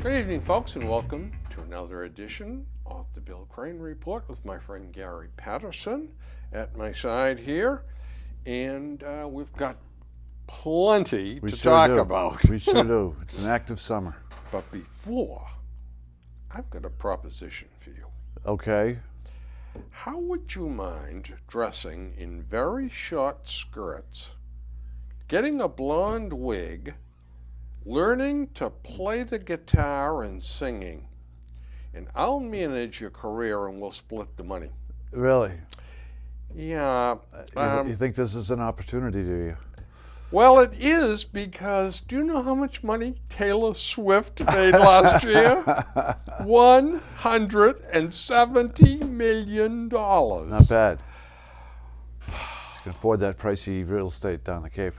Good evening, folks, and welcome to another edition of the Bill Crane Report with my friend Gary Patterson at my side here. And we've got plenty to talk about. We sure do. It's an active summer. But before, I've got a proposition for you. Okay. How would you mind dressing in very short skirts, getting a blonde wig, learning to play the guitar and singing, and I'll manage your career and we'll split the money? Really? Yeah. You think this is an opportunity, do you? Well, it is, because do you know how much money Taylor Swift made last year? $170 million. Not bad. She can afford that pricey real estate down the Cape.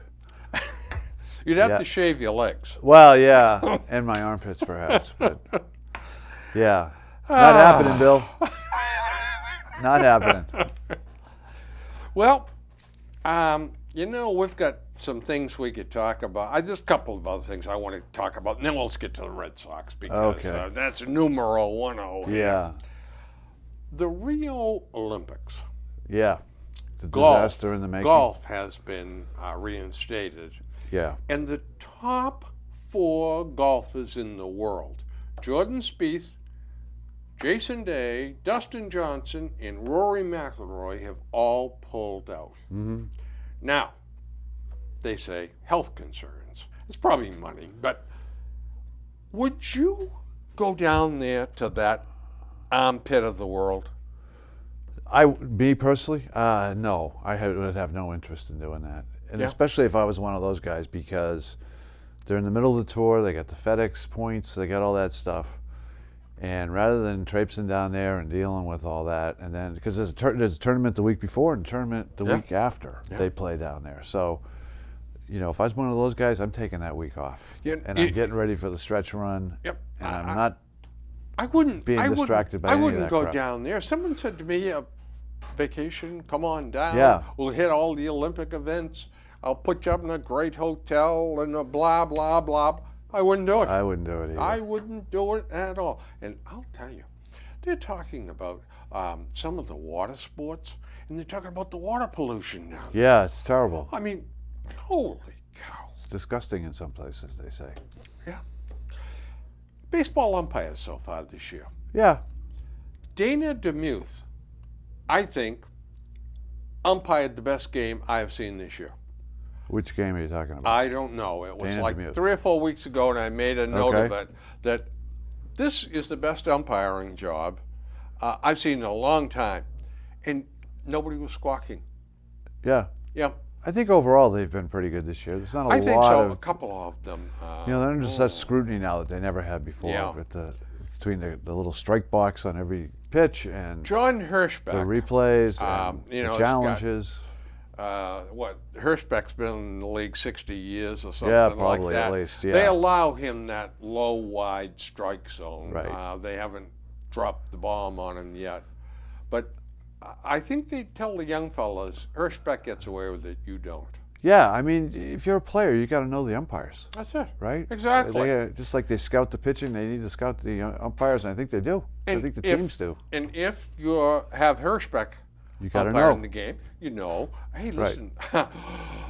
You'd have to shave your legs. Well, yeah, and my armpits perhaps, but yeah. Not happening, Bill. Not happening. Well, we've got some things we could talk about. Just a couple of other things I want to talk about, and then let's get to the Red Sox, because that's numero uno. Yeah. The Rio Olympics. Yeah. The disaster in the making. Golf has been reinstated. Yeah. And the top 4 golfers in the world, Jordan Spieth, Jason Day, Dustin Johnson, and Rory McIlroy, have all pulled out. Mm-hmm. Now, they say health concerns. It's probably money, but would you go down there to that armpit of the world? Me personally, no. I would have no interest in doing that. And especially if I was one of those guys, because they're in the middle of the tour, they got the FedEx points, they got all that stuff. And rather than traipsing down there and dealing with all that, and then, because there's a tournament the week before and a tournament the week after they play down there. So, if I was one of those guys, I'm taking that week off. And I'm getting ready for the stretch run. Yep. And I'm not being distracted by any of that I wouldn't go crap. down there. Someone said to me, vacation, come on down. Yeah. We'll hit all the Olympic events. I'll put you up in a great hotel and a blah, blah, blah. I wouldn't do it. I wouldn't do it either. I wouldn't do it at all. And I'll tell you, they're talking about some of the water sports, and they're talking about the water pollution now. Yeah, it's terrible. I mean, holy cow. It's disgusting in some places, they say. Yeah. Baseball umpires so far this year. Yeah. Dana DeMuth, I think, umpired the best game I have seen this year. Which game are you talking about? I don't know. It was Dana like DeMuth. 3 or 4 weeks ago, and I made a note of it, that this is the best umpiring job I've seen in a long time. And nobody was squawking. Yeah. Yeah. I think overall they've been pretty good this year. There's not a lot I think so. of... A couple of them. they're under such scrutiny now that they never had before. With between the little strike box on every pitch and John Hirschbeck, the replays and the challenges. Hirschbeck's been in the league 60 years or something probably like that. at least, yeah. They allow him that low, wide strike zone. Right. They haven't dropped the bomb on him yet. But I think they tell the young fellas, Hirschbeck gets away with it, you don't. Yeah, I mean, if you're a player, you got to know the umpires. That's it. Right? Exactly. Just like they scout the pitching, they need to scout the umpires, and I think they do. I think the teams do. And if you have Hirschbeck umpiring the game, hey, listen,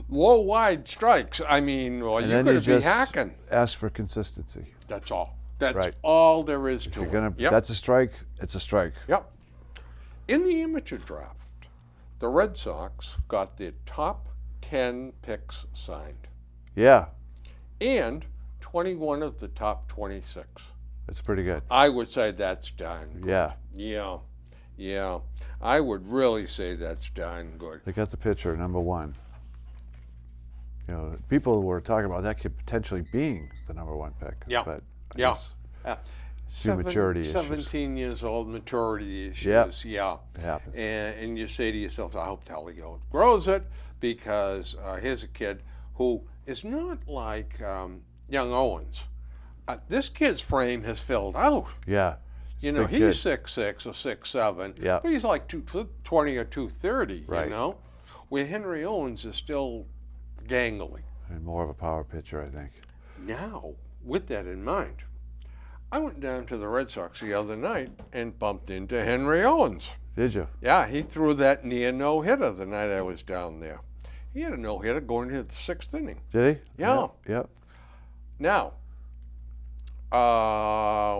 low, wide strikes. I mean, well, you could be hacking. Ask for consistency. That's all. That's all there is to it. That's a strike, it's a strike. Yep. In the amateur draft, the Red Sox got their top 10 picks signed. Yeah. And 21 of the top 26. That's pretty good. I would say that's darn good. Yeah. Yeah. I would really say that's darn good. They got the pitcher, number 1. People were talking about that kid potentially being the number 1 pick. Yeah. But few maturity issues. 17 years old, maturity issues. Yep. Yeah. It happens. And you say to yourself, I hope the hell he grows it, because here's a kid who is not like young Owens. This kid's frame has filled out. Yeah. You know, Big he's kid. 6'6" or 6'7", Yeah. but he's like 220 or 230, Right. you know, where Henry Owens is still gangly. And more of a power pitcher, I think. Now, with that in mind, I went down to the Red Sox the other night and bumped into Henry Owens. Did you? Yeah, he threw that near no-hitter the night I was down there. He had a no-hitter going into the 6th inning. Did he? Yeah. Yep. Now,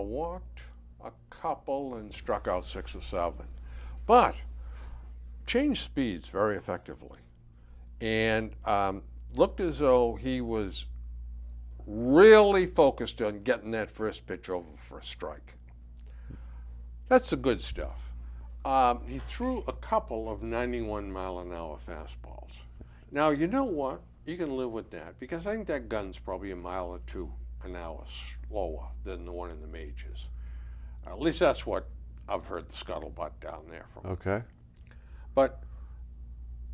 walked a couple and struck out 6 or 7, but changed speeds very effectively, and looked as though he was really focused on getting that first pitch over for a strike. That's the good stuff. He threw a couple of 91-mile-an-hour fastballs. Now, you know what? You can live with that, because I think that gun's probably a mile or two an hour slower than the one in the majors. At least that's what I've heard the scuttlebutt down there from. Okay. But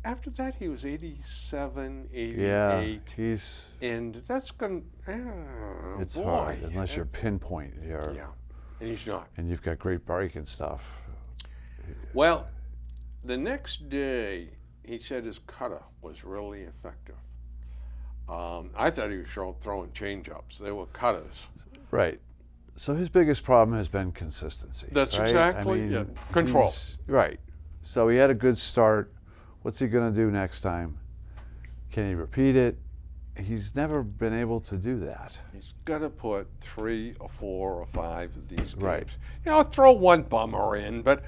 after that, he was 87, 88. Yeah. He's. And that's going to, It's boy. hard unless you're pinpoint here. Yeah, and he's not. And you've got great break and stuff. Well, the next day, he said his cutter was really effective. I thought he was throwing change-ups. They were cutters. Right. So his biggest problem has been consistency. That's right? exactly, I mean, yeah. Control. Right. So he had a good start. What's he going to do next time? Can he repeat it? He's never been able to do that. He's got to put 3 or 4 or 5 of these games. Right. You know, throw one bummer in, but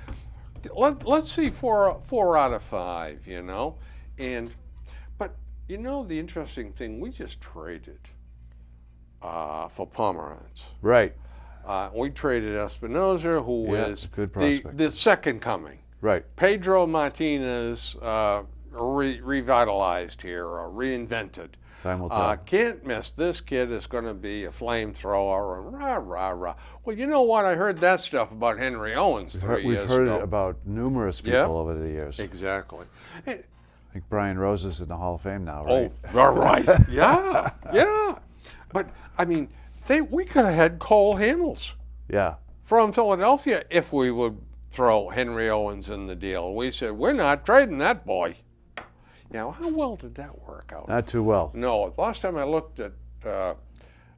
let's see 4 out of 5, you know? But, you know, the interesting thing, we just traded for Pomeranz. Right. We traded Espinosa, who was good prospect. the second coming. Right. Pedro Martinez revitalized here, or reinvented. Time will tell. Can't miss. This kid is going to be a flamethrower, and rah, rah, rah. Well, you know what? I heard that stuff about Henry Owens 3 years We've heard ago. it about numerous people Yep. over the years. Exactly. I think Brian Rose is in the Hall of Fame now, right? Oh, all right. Yeah, yeah. But, I mean, we could have had Cole Hamels Yeah. from Philadelphia if we would throw Henry Owens in the deal. We said, we're not trading that boy. Now, how well did that work out? Not too well. No, last time I looked at That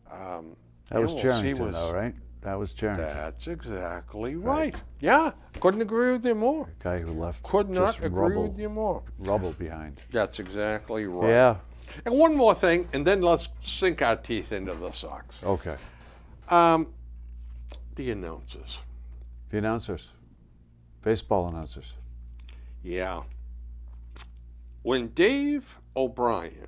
was Hamels, Charrington, though, right? That was Charrington. That's exactly right. Yeah, couldn't agree with you more. Guy who left Could not just agree with you more. rubble behind. That's exactly right. Yeah. And one more thing, and then let's sink our teeth into the Sox. Okay. The announcers. The announcers. Baseball announcers. Yeah. When Dave O'Brien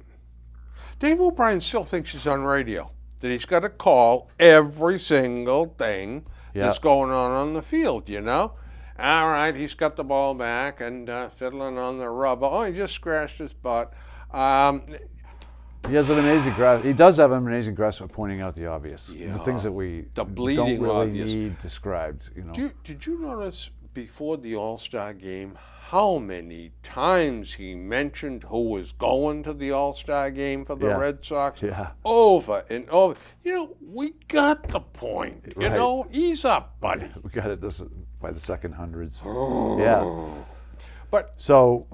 still thinks he's on radio, that he's got to call every single thing that's going on the field, you know? All right, he's got the ball back and fiddling on the rubber. Oh, he just scratched his butt. He has an amazing grasp. He does have an amazing grasp of pointing out the obvious, the things that we don't bleeding really obvious. need described. You know. Did you notice before the All-Star game how many times he mentioned who was going to the All-Star game for the Red Sox? Yeah. Over and over. You know, we got the point. You Right. know, ease up, buddy. We got it by the second hundreds. Yeah. But So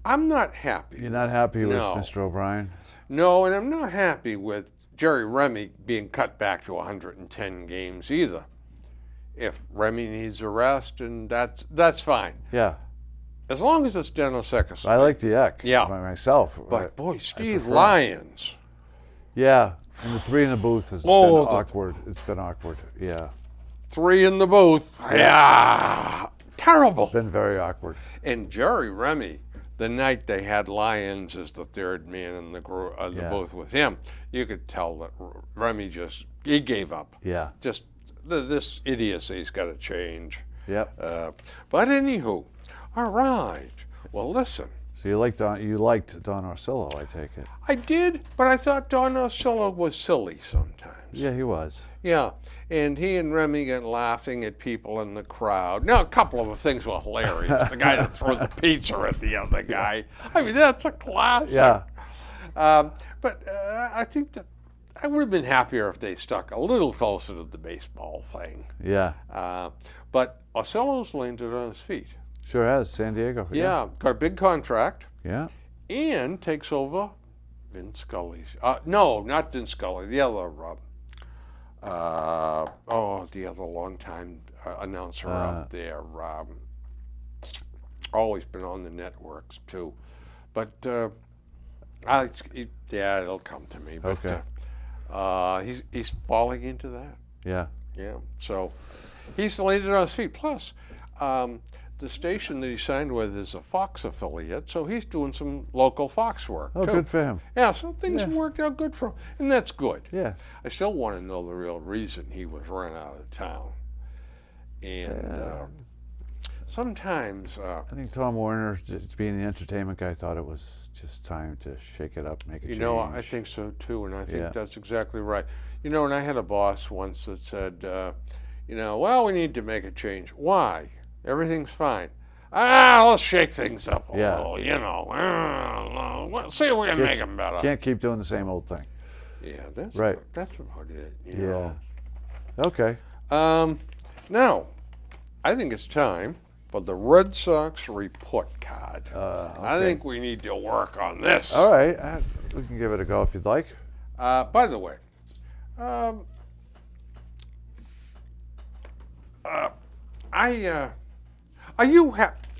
I'm not happy. you're not happy with No. Mr. O'Brien? No, and I'm not happy with Jerry Remy being cut back to 110 games either. If Remy needs a rest, and that's fine. Yeah. As long as it's Dennis Eckersley. I like the Eck. Yeah. By myself. But boy, Steve prefer- Lyons. Yeah. And the 3 in the booth has been Oh, awkward. It's been awkward. Yeah. 3 in the booth. Yeah. Terrible. Been very awkward. And Jerry Remy, the night they had Lyons as the third man in the booth with him, you could tell that Remy he gave up. Yeah. Just this idiocy's got to change. Yep. But anywho, all right. Well, listen. So you liked Don Orsillo, I take it. I did, but I thought Don Orsillo was silly sometimes. Yeah, he was. Yeah, and he and Remy get laughing at people in the crowd. Now, a couple of the things were hilarious. The guy that threw the pizza at the other guy. I mean, that's a classic. Yeah. But I think that I would have been happier if they stuck a little closer to the baseball thing. Yeah. But Orsillo's landed on his feet. Sure has. San Diego. Yeah, got a big contract. Yeah. And takes over Vin Scully's. No, not Vin Scully. The other, the other longtime announcer out there. Always been on the networks too, but it'll come to me. But, Okay. He's falling into that. Yeah. Yeah. So he's landed on his feet. Plus, the station that he signed with is a Fox affiliate, so he's doing some local Fox work Oh, too. good for him. Yeah, so things worked out good for him, and that's good. Yeah. I still want to know the real reason he was run out of town. And sometimes... I think Tom Warner, being the entertainment guy, thought it was just time to shake it up, make a change. You know, I think so too, and I think Yeah. that's exactly right. You know, and I had a boss once that said, well, we need to make a change. Why? Everything's fine. Let's shake things up a little, Let's see if we can make them better. Can't keep doing the same old thing. Yeah, that's right. That's about it. Yeah. Okay. Now, I think it's time for the Red Sox report card. Okay. I think we need to work on this. All right. We can give it a go if you'd like. By the way,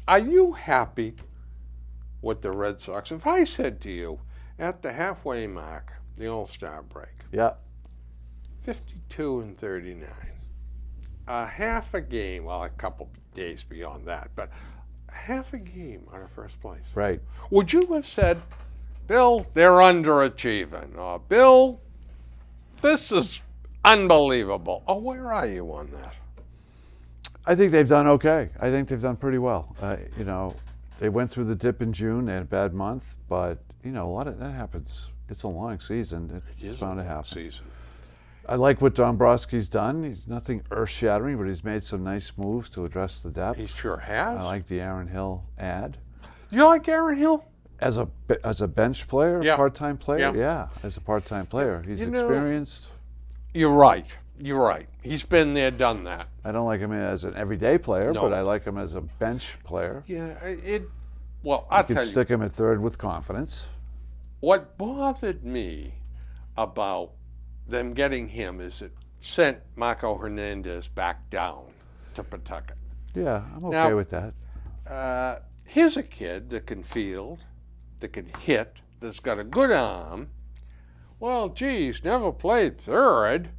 are you happy with the Red Sox? If I said to you at the halfway mark, the All-Star break, Yeah. 52-39, half a game, well, a couple days beyond that, but half a game out of first place. Right. Would you have said, Bill, they're underachieving, or Bill, this is unbelievable, or where are you on that? I think they've done okay. I think they've done pretty well. They went through the dip in June. They had a bad month, but a lot of that happens. It's a long season. It's bound to happen. Season. I like what Dombrowski's done. He's nothing earth-shattering, but he's made some nice moves to address the depth. He sure has. I like the Aaron Hill ad. You like Aaron Hill? As a bench player, Yeah. part-time player, Yeah. as a part-time player, he's experienced. You're right. He's been there, done that. I don't like him as an everyday player, No. but I like him as a bench player. Yeah, I'll You can tell stick him at third with confidence. what bothered me about them getting him is it sent Marco Hernandez back down to Pawtucket. Yeah, I'm okay Now- with that. Here's a kid that can field, that can hit, that's got a good arm. Well, geez, never played third.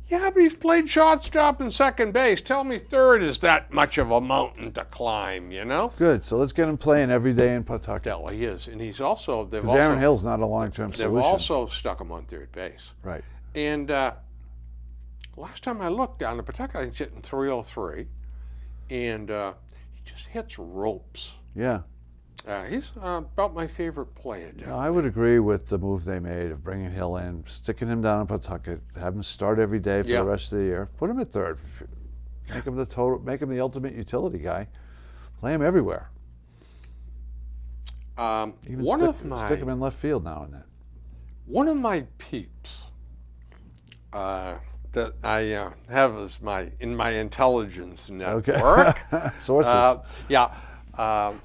Yeah, but he's played shortstop and second base. Tell me third is that much of a mountain to climb, Good. So let's get him playing every day in Pawtucket. Well, he is. And he's also, Because Aaron Hill's not a long-term they've solution. also stuck him on third base. Right. And last time I looked down at Pawtucket, he's hitting 303. And he just hits ropes. Yeah. He's about my favorite player. No, I would agree with the move they made of bringing Hill in, sticking him down in Pawtucket, have him start every day for the rest of the year. Put him at third. Make him the ultimate utility guy. Play him everywhere. Even stick him in left field now and then. One of my peeps that I have as in my intelligence network. Okay. Sources.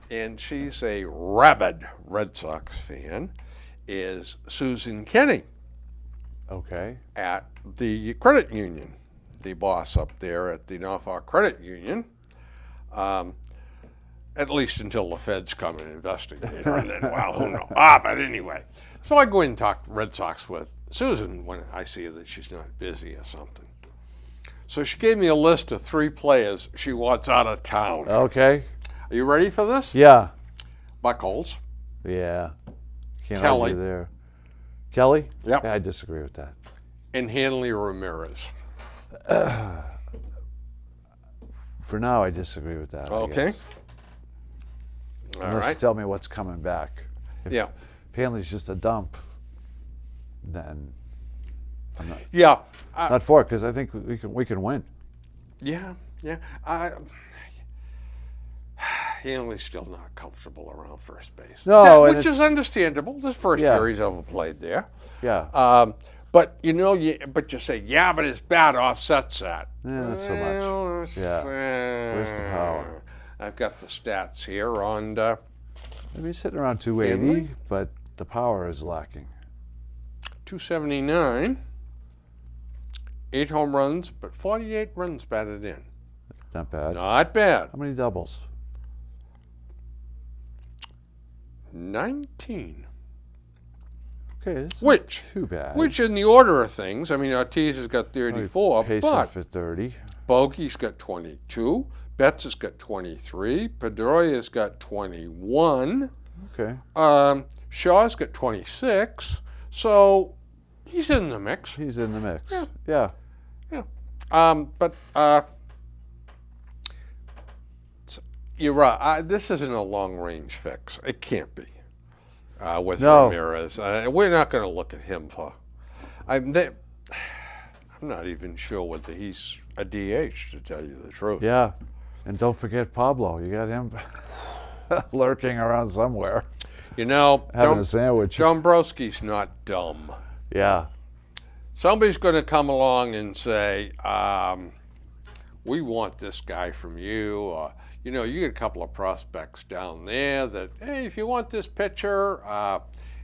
And she's a rabid Red Sox fan, is Susan Kenny Okay. at the credit union, the boss up there at the Norfolk Credit Union, at least until the feds come and investigate her, and then, well, who knows. But anyway, so I go in and talk Red Sox with Susan when I see that she's not busy or something. So she gave me a list of 3 players she wants out of town. Okay. Are you ready for this? Yeah. Buckles. Yeah. Can't Kelly. argue there. Kelly? Yep. Yeah, I disagree with that. And Hanley Ramirez. For now, I disagree with that. I Okay. guess. All Unless you right. tell me what's coming back. Yeah. If Hanley's just a dump, then I'm not, Yeah. not for it, because I think we can win. Yeah. Yeah. Hanley's still not comfortable around first base. No, and which is it's- understandable. This first Yeah. year he's overplayed there. Yeah. But but you say, yeah, but his bat offsets that. Not so much. Well, Yeah. Where's the power? I've got the stats here on. Maybe he's sitting around 280, Hanley? but the power is lacking. 279, 8 home runs, but 48 runs batted in. Not bad. Not bad. How many doubles? 19. Okay, this isn't Which, too bad. which in the order of things, I mean, Ortiz has got 34, Pacing but for 30. Bogey's got 22, Betts has got 23, Pedroia's got 21, Okay. Shaw's got 26, so he's in the mix. He's in the mix. Yeah. Yeah. But you're right. This isn't a long-range fix. It can't be with No. Ramirez. We're not going to look at him for. I'm not even sure whether he's a DH, to tell you the truth. Yeah. And don't forget Pablo. You got him lurking around somewhere, You know, having a sandwich. Dombrowski's not dumb. Yeah. Somebody's going to come along and say, we want this guy from you. You know, you get a couple of prospects down there that, hey, if you want this pitcher,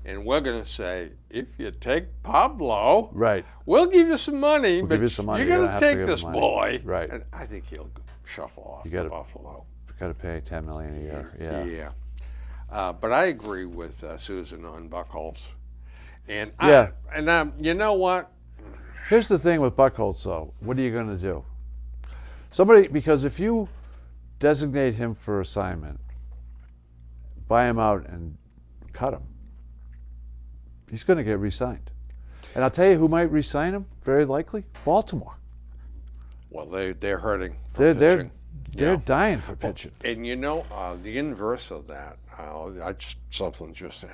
and we're going to say, if you take Pablo, Right. we'll give you some money, but give you some money. you're You're going gonna to have to take give this him money. boy. Right. And I think he'll shuffle off You to gotta- Buffalo. Got to pay $10 million a year. Yeah. Yeah. But I agree with Susan on Buchholz. And Yeah. You know what? Here's the thing with Buchholz, though. What are you going to do? Because if you designate him for assignment, buy him out and cut him, he's going to get re-signed. And I'll tell you who might re-sign him, very likely, Baltimore. Well, they're hurting for They're pitching. they're Yeah. dying for pitching. And you know, the inverse of that, something just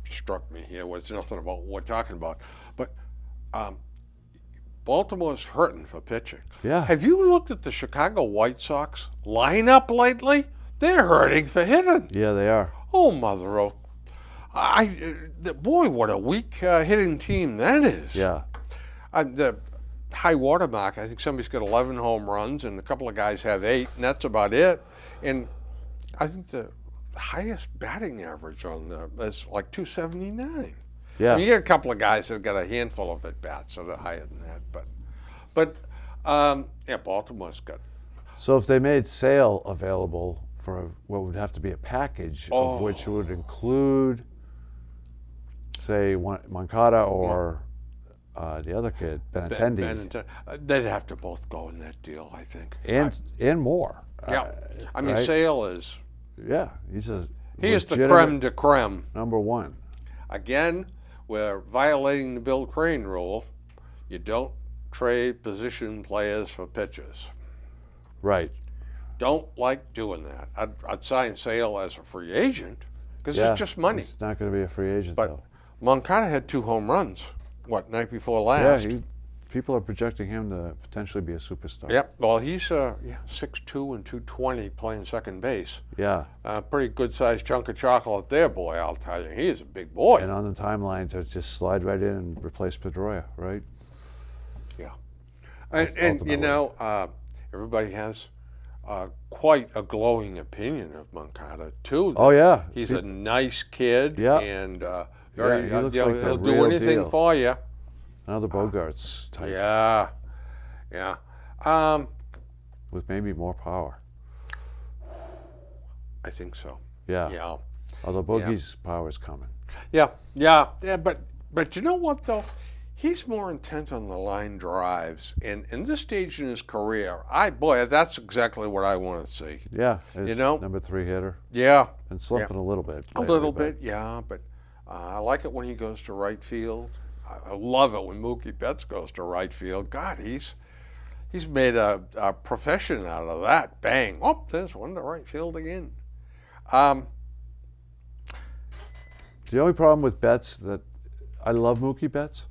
struck me here. Was nothing about what we're talking about, but Baltimore's hurting for pitching. Yeah. Have you looked at the Chicago White Sox lineup lately? They're hurting for hitting. Yeah, they are. Oh, mother of! Boy, what a weak hitting team that is. Yeah. The high water mark, I think somebody's got 11 home runs and a couple of guys have 8, and that's about it. And I think the highest batting average on is like 279. Yeah. I mean, you get a couple of guys that have got a handful of at bats, so they're higher than that. But yeah, Baltimore's got. So if they made Sale available for what would have to be a package, of which would include, say, Moncada or the other kid, Benintendi, They'd have to both go in that deal, I think. and more. Yeah, I mean, right? Sale is. Yeah, he's a He is the legitimate creme de creme. number one. Again, we're violating the Bill Crane rule. You don't trade position players for pitchers. Right. Don't like doing that. I'd sign Sale as a free agent because Yeah, it's just money. He's not going to be a free agent, But though. Moncada had 2 home runs, night before Yeah, last? people are projecting him to potentially be a superstar. Yep. Well, he's 6'2" and 220 playing second base. Yeah. Pretty good-sized chunk of chocolate there, boy, I'll tell you. He is a big boy. And on the timeline to just slide right in and replace Pedroia, right? Yeah. And you know, everybody has quite a glowing opinion of Moncada, too. Oh, yeah. He's a nice kid. Yeah. And very, he looks like the he'll do real anything deal. for you. Another Bogarts type Yeah. Yeah. with maybe more power. I think so. Yeah. Yeah. Although Bogey's power is coming. Yeah. But you know what, though? He's more intent on the line drives. And in this stage in his career, that's exactly what I want to see. Yeah. As You know? number 3 hitter. Yeah. And slumping a little bit. A lately, little but- bit, yeah. But I like it when he goes to right field. I love it when Mookie Betts goes to right field. God, he's made a profession out of that. Bang. Oh, there's one to right field again. The only problem with Betts that I love Mookie Betts,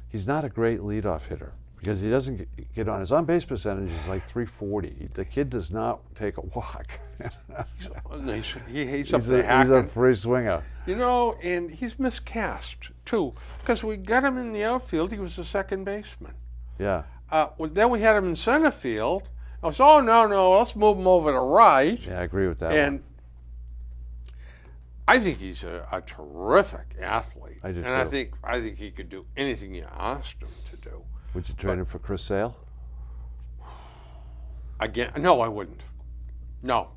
he's not a great leadoff hitter because he doesn't get on. His on-base percentage is like 340. The kid does not take a walk. He's He's a free swinger. You know, and he's miscast, too, because we got him in the outfield. He was the second baseman. Yeah. Then we had him in center field. I was, oh, no, let's move him over to right. Yeah, I agree with that And one. I think he's a terrific athlete. I do, and too. I think he could do anything you asked him to do. Would you trade him for Chris Sale? Again, no, I wouldn't. No.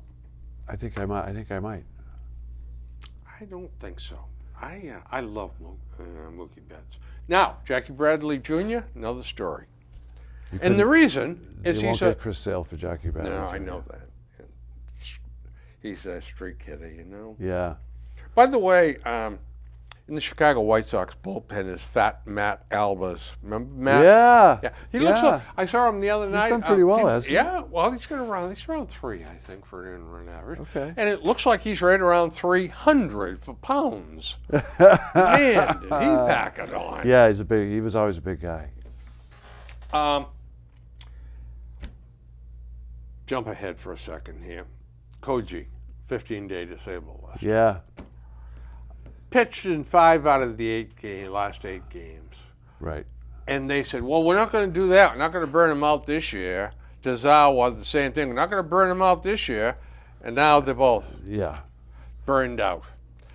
I think I might. I don't think so. I love Mookie Betts. Now, Jackie Bradley Jr., another story. And the reason is You won't he's get Chris Sale for Jackie Bradley. No, I Jr. know that. He's a street hitter, you know. Yeah. By the way, in the Chicago White Sox bullpen is Fat Matt Albers. Remember Matt? Yeah. He looks like, I saw him the other night. He's done pretty well, hasn't he? Yeah, well, he's around 3, I think, for an in-run average. Okay. And it looks like he's right around 300 for pounds. Man, did he pack it on. Yeah, he was always a big guy. Jump ahead for a second here. Koji, 15-day disabled list. Yeah. Pitched in 5 out of the last 8 games. Right. And they said, well, we're not going to do that. We're not going to burn him out this year. Tazawa, the same thing. We're not going to burn him out this year. And now they're both burned out.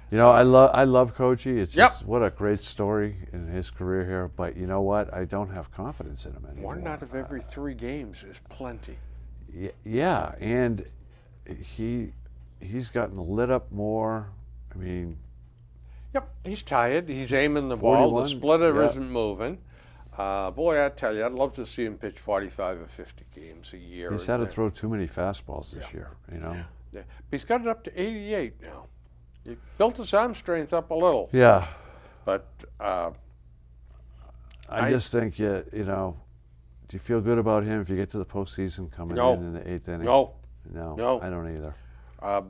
You know, I love Koji. It's just what a great story in his career here. But you know what? I don't have confidence in him anymore. 1 out of every 3 games is plenty. Yeah, and he's gotten lit up more. I mean, yep, he's tired. He's aiming the ball. The splitter isn't moving. Boy, I tell you, I'd love to see him pitch 45 or 50 games a year. He's had to throw too many fastballs this year, you know. Yeah. But he's got it up to 88 now. He built his arm strength up a little. Yeah. But I just think, you know, do you feel good about him if you get to the postseason coming in the 8th inning? No, I don't either.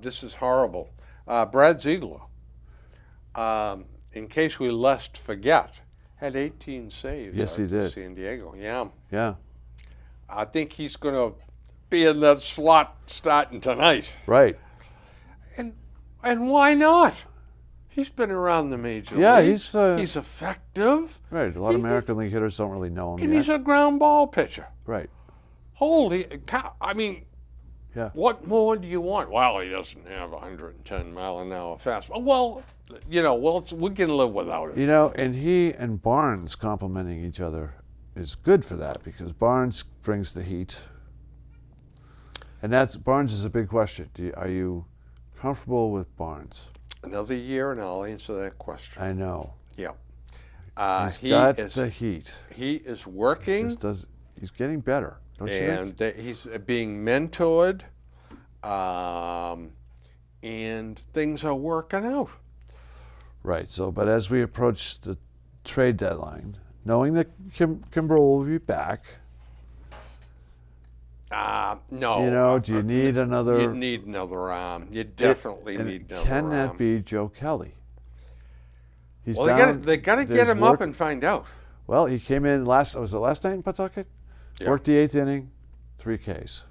this is horrible. Brad Ziegler, in case we lest forget, had 18 saves. Yes, he did. San Diego, yeah. Yeah. I think he's going to be in that slot starting tonight. Right. And why not? He's been around the major leagues. He's effective. Right. A lot of American League hitters don't really know him And yet. he's a ground ball pitcher. Right. Holy cow. I mean, Yeah. what more do you want? Well, he doesn't have 110-mile-an-hour fastball. Well, you know, we can live without it. You know, and he and Barnes complimenting each other is good for that because Barnes brings the heat. And Barnes is a big question. Are you comfortable with Barnes? Another year, and I'll answer that question. I know. Yeah. He's got the heat. He is working. He's getting better, don't you think? He's being mentored, and things are working out. Right. So, but as we approach the trade deadline, knowing that Kimbrel will be back, no. you know, do you need another? You need another arm. You definitely need another Can arm. that be Joe Kelly? Well, they got to get him up and find out. Well, he came in was it last night in Pawtucket? Yeah. Worked the 8th inning, 3 Ks.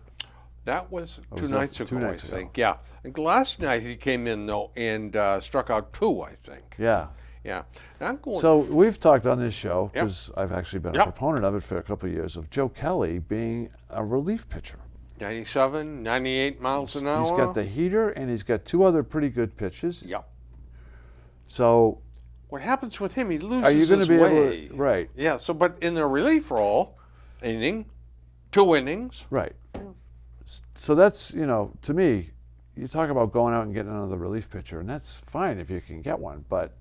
That was two nights ago, I think. Yeah. And last night he came in, though, and struck out 2, I think. Yeah. Yeah. I'm So we've talked on this show, because I've actually been a proponent of it for a couple of years, of Joe Kelly being a relief pitcher. 97, 98 miles an hour. He's got the heater, and he's got 2 other pretty good pitches. Yep. So what happens with him, he loses are you going to be way. able to, right. Yeah, so but in the relief role, 2 innings. Right. So that's, you know, to me, you talk about going out and getting another relief pitcher, and that's fine if you can get one, but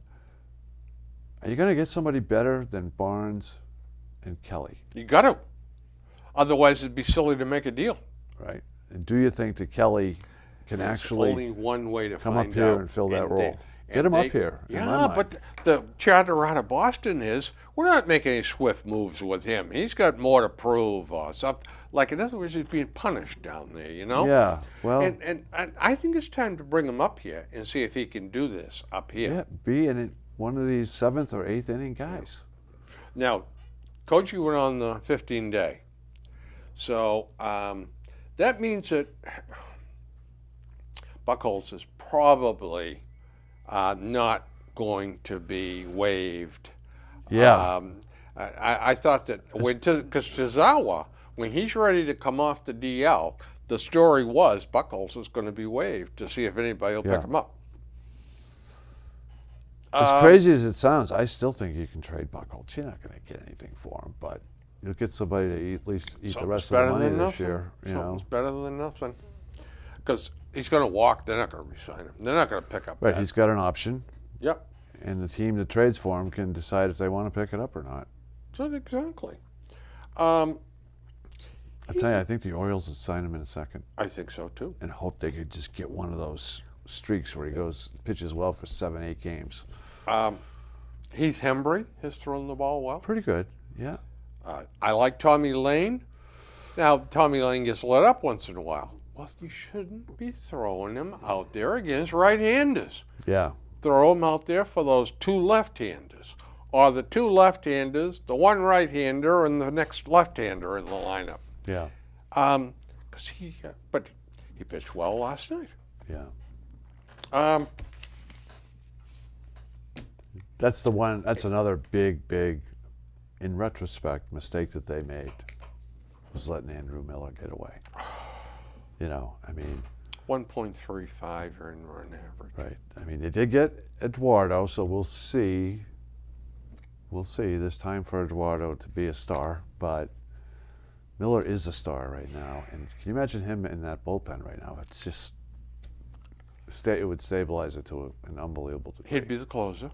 are you going to get somebody better than Barnes and Kelly? You got to. Otherwise, it'd be silly to make a deal. Right. And do you think that Kelly can actually only one way to come find up here out. and fill that role? Get him up here. Yeah, but the chatter out of Boston is we're not making any swift moves with him. He's got more to prove. like in other words, he's being punished down there, you know? Yeah. Well. And I think it's time to bring him up here and see if he can do this up here. Yeah. Be in one of these 7th or 8th inning guys. Now, Coach, you went on the 15-day. So that means that Buchholz is probably not going to be waived. Yeah. I thought that because Shizawa, when he's ready to come off the DL, the story was Buchholz is going to be waived to see if anybody will pick him up. As crazy as it sounds, I still think you can trade Buchholz. You're not going to get anything for him, but you'll get somebody to at least eat the rest of the money this year. Something's better than nothing. Because he's going to walk. They're not going to re-sign him. They're not going to pick up Right, that. he's got an option. Yep. And the team that trades for him can decide if they want to pick it up or not. So exactly. I tell you, I think the Orioles would sign him in a second. I think so too. And hope they could just get one of those streaks where he pitches well for 7, 8 games. Heath Hembry has thrown the ball well. Pretty good, yeah. I like Tommy Lane. Now, Tommy Lane gets let up once in a while. Well, you shouldn't be throwing him out there against right-handers. Yeah. Throw him out there for those 2 left-handers. Or the 2 left-handers, the 1 right-hander, and the next left-hander in the lineup. Yeah. But he pitched well last night. Yeah. That's the one. That's another big, in retrospect, mistake that they made was letting Andrew Miller get away. You know, I mean, 1.35 earned run average. Right. I mean, they did get Eduardo, so we'll see. We'll see. There's time for Eduardo to be a star, but Miller is a star right now. And can you imagine him in that bullpen right now? It's just it would stabilize it to an unbelievable degree. He'd be the closer.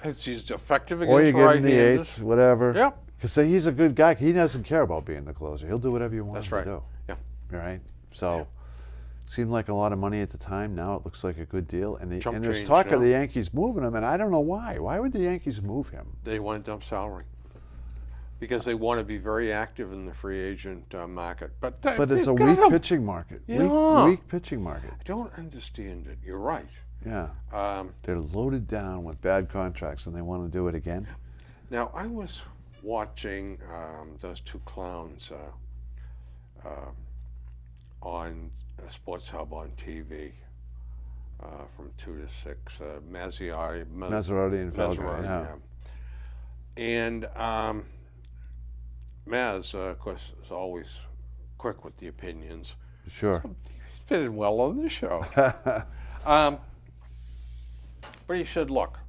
He's effective Or you against give him the right-handers. 8th, whatever. Yep. Because he's a good guy. He doesn't care about being the closer. He'll do whatever you want That's him right. to do. Yeah. Right? So, it seemed like a lot of money at the time. Now it looks like a good deal. And there's change talk now. of the Yankees moving him, and I don't know why. Why would the Yankees move him? They want to dump salary because they want to be very active in the free agent market. But It's a weak pitching market. Yeah. Weak pitching market. I don't understand it. You're right. Yeah. They're loaded down with bad contracts, and they want to do it again. Now, I was watching those 2 clowns on Sports Hub on TV from 2 to 6. Maserati and Felger, yeah. And Maz, of course, is always quick with the opinions. Sure. He's fitted well on the show. But he said, look,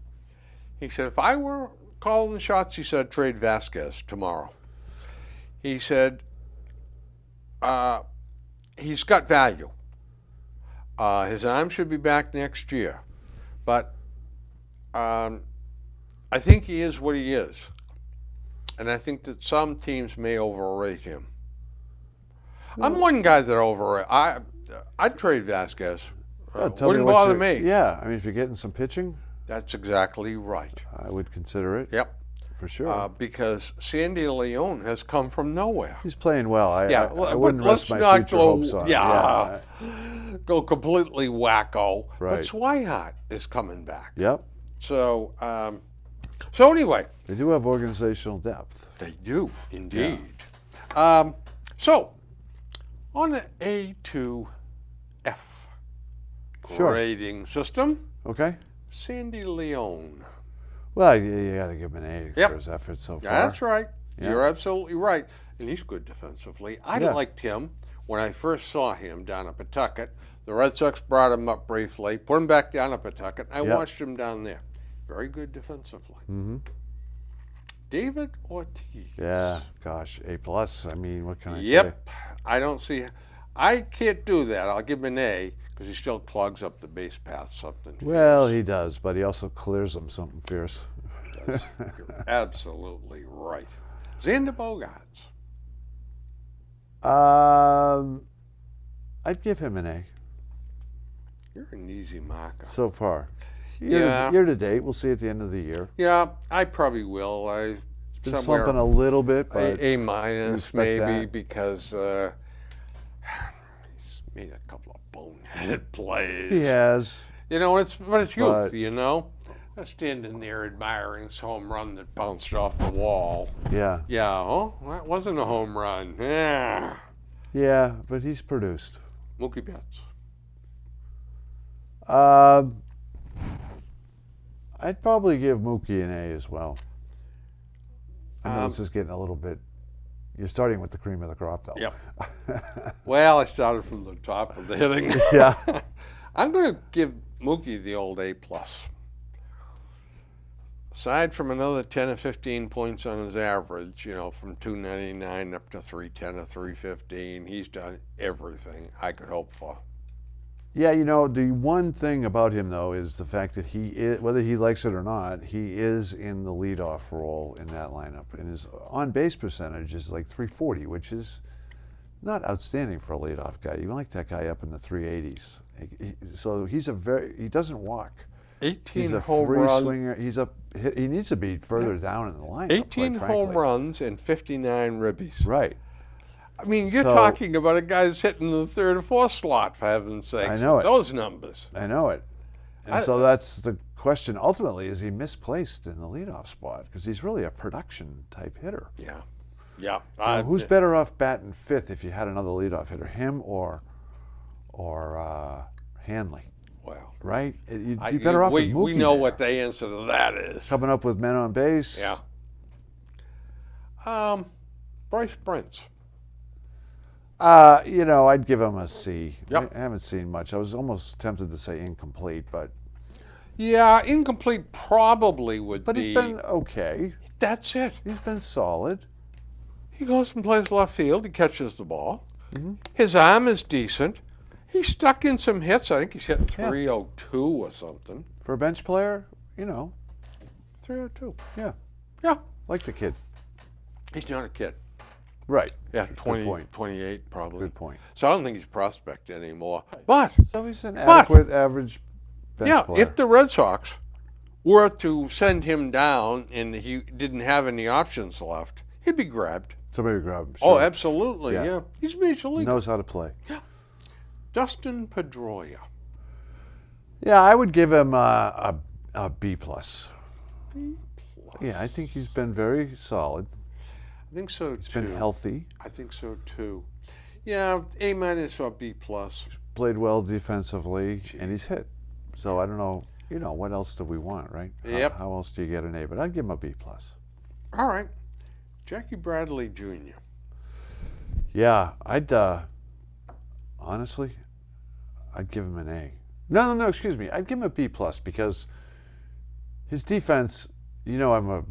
he said, if I were calling the shots, he said, trade Vasquez tomorrow. He said, he's got value. His arm should be back next year. But I think he is what he is. And I think that some teams may overrate him. I'm one guy that overrates. I'd trade Vasquez. Wouldn't bother me. Yeah, I mean, if you're getting some pitching, that's exactly right. I would consider it. Yep. For sure. Because Sandy Leon has come from nowhere. He's playing well. I wouldn't let's rest my not future go, hopes on him. Go completely wacko. Right. But Swihart is coming back. Yep. So, anyway. They do have organizational depth. They do, indeed. Yeah. So, on the A to F grading system, okay. Sandy Leon. Well, you got to give him an A for his efforts so far. That's right. Yeah. You're absolutely right. And he's good defensively. I liked him when I first saw him down at Pawtucket. The Red Sox brought him up briefly, put him back down at Pawtucket. I watched him down there. Very good defensively. Mm-hmm. David Ortiz. Yeah, gosh, A+. I mean, what can I say? Yep. I can't do that. I'll give him an A because he still clogs up the base path something fierce. Well, he does, but he also clears them something fierce. You're absolutely right. Xander Bogaerts. I'd give him an A. You're an easy marker. So far. Year to date. We'll see at the end of the year. Yeah, I probably will. Been somewhere slumping a little bit, but A minus expect maybe that. because he's made a couple of boneheaded plays. he has. You know, but it's youth. But- You know, I'm standing there admiring his home run that bounced off the wall. Yeah, Yeah, oh, that wasn't a home run. Yeah, yeah, but he's produced. Mookie Betts. I'd probably give Mookie an A as well. I know Um, this is getting a little bit. You're starting with the cream of the crop, though. Yep. Well, I started from the top of the hitting. Yeah. I'm going to give Mookie the old A+. Aside from another 10 or 15 points on his average, you know, from 299 up to 310 or 315, he's done everything I could hope for. Yeah, you know, the one thing about him, though, is the fact that he is, whether he likes it or not, he is in the leadoff role in that lineup. And his on-base percentage is like 340, which is not outstanding for a leadoff guy. You like that guy up in the 380s. So he doesn't walk. 18 He's a home free runs. swinger. He needs to be further down in the lineup. 18 quite home frankly. runs and 59 ribbies. Right. I mean, you're So- talking about a guy that's hitting the third or fourth slot, for heaven's sake. I know it. Those numbers. I know it. And so that's the question. Ultimately, is he misplaced in the leadoff spot? Because he's really a production type hitter. Yeah. Yeah. Now, who's better off batting fifth if you had another leadoff hitter, him or Hanley? Well, Right? You'd be better off with Mookie. we know there. what the answer to that is. Coming up with men on base. Yeah. Bryce Brents. You know, I'd give him a C. Yep. I haven't seen much. I was almost tempted to say incomplete, but Yeah, incomplete probably would be. he's been okay. That's it. He's been solid. He goes and plays left field. He catches the ball. His arm is decent. He's stuck in some hits. I think he's hitting 302 or something. For a bench player, you know, 302. yeah, Yeah. like the kid. He's not a kid. Right. Yeah, Good 20, point. 28 probably. Good point. So I don't think he's prospect anymore. But, So he's an adequate average bench yeah, player. if the Red Sox were to send him down and he didn't have any options left, he'd be grabbed. Somebody would grab him. Oh, Sure. absolutely, Yeah. yeah. He's major league. Knows how to play. Dustin Pedroia. Yeah, I would give him a B+. B+. Yeah, I think he's been very solid. I think so, He's too. been healthy. I think so, too. Yeah, A- or B+. Played well defensively, and he's hit. So I don't know, you know, what else do we want, right? Yep. How else do you get an A? But I'd give him a B+. All right. Jackie Bradley Jr. Yeah, honestly, I'd give him an A. No, excuse me. I'd give him a B+ because his defense, you know, I'm a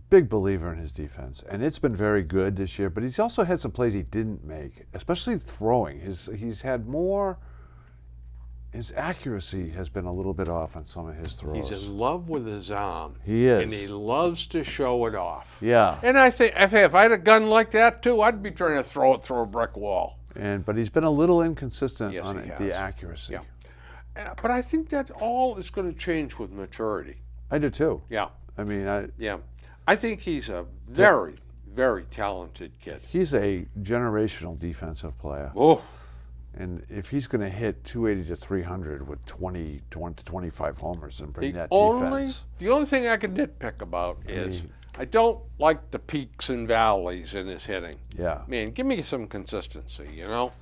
big believer in his defense, and it's been very good this year, but he's also had some plays he didn't make, especially throwing. He's had more, his accuracy has been a little bit off on some of his throws. He's in love with his arm. He is. And he loves to show it off. Yeah. And I think if I had a gun like that, too, I'd be trying to throw it through a brick wall. But he's been a little inconsistent Yes, on he has. the accuracy. Yeah. But I think that all is going to change with maturity. I do too. Yeah. I mean, Yeah. I think he's a very, very talented kid. he's a generational defensive player. Oh, And if he's going to hit 280 to 300 with 20 to 25 homers and bring that the only defense. thing I can nitpick about is I don't like the peaks and valleys in his hitting. Yeah. Man, give me some consistency, you know?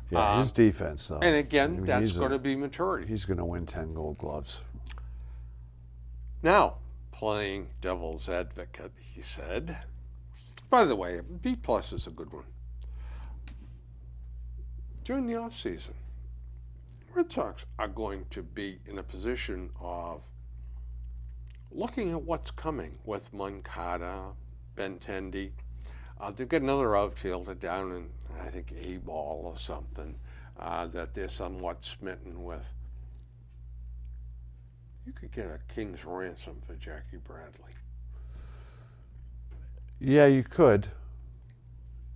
Yeah, his defense, though. And again, I mean, that's he's going to be maturity. He's going to win 10 Gold Gloves. Now, playing devil's advocate, he said. By the way, B+ is a good one. During the offseason, Red Sox are going to be in a position of looking at what's coming with Moncada, Benintendi. They've got another outfielder down in, I think, A-ball or something that they're somewhat smitten with. You could get a king's ransom for Jackie Bradley. Yeah, you could.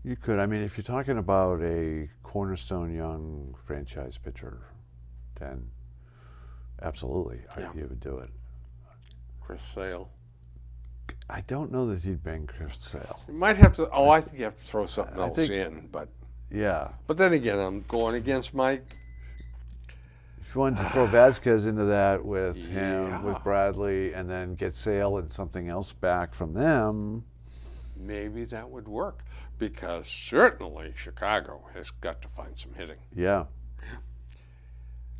You could. I mean, if you're talking about a cornerstone young franchise pitcher, then absolutely, Yeah. you would do it. Chris Sale. I don't know that he'd bring Chris Sale. You might have to. Oh, I think you have to throw something else think- in. But Yeah. then again, I'm going against my. If you wanted to throw Vasquez into that with him, Yeah. with Bradley, and then get Sale and something else back from them. Maybe that would work, because certainly Chicago has got to find some hitting. Yeah.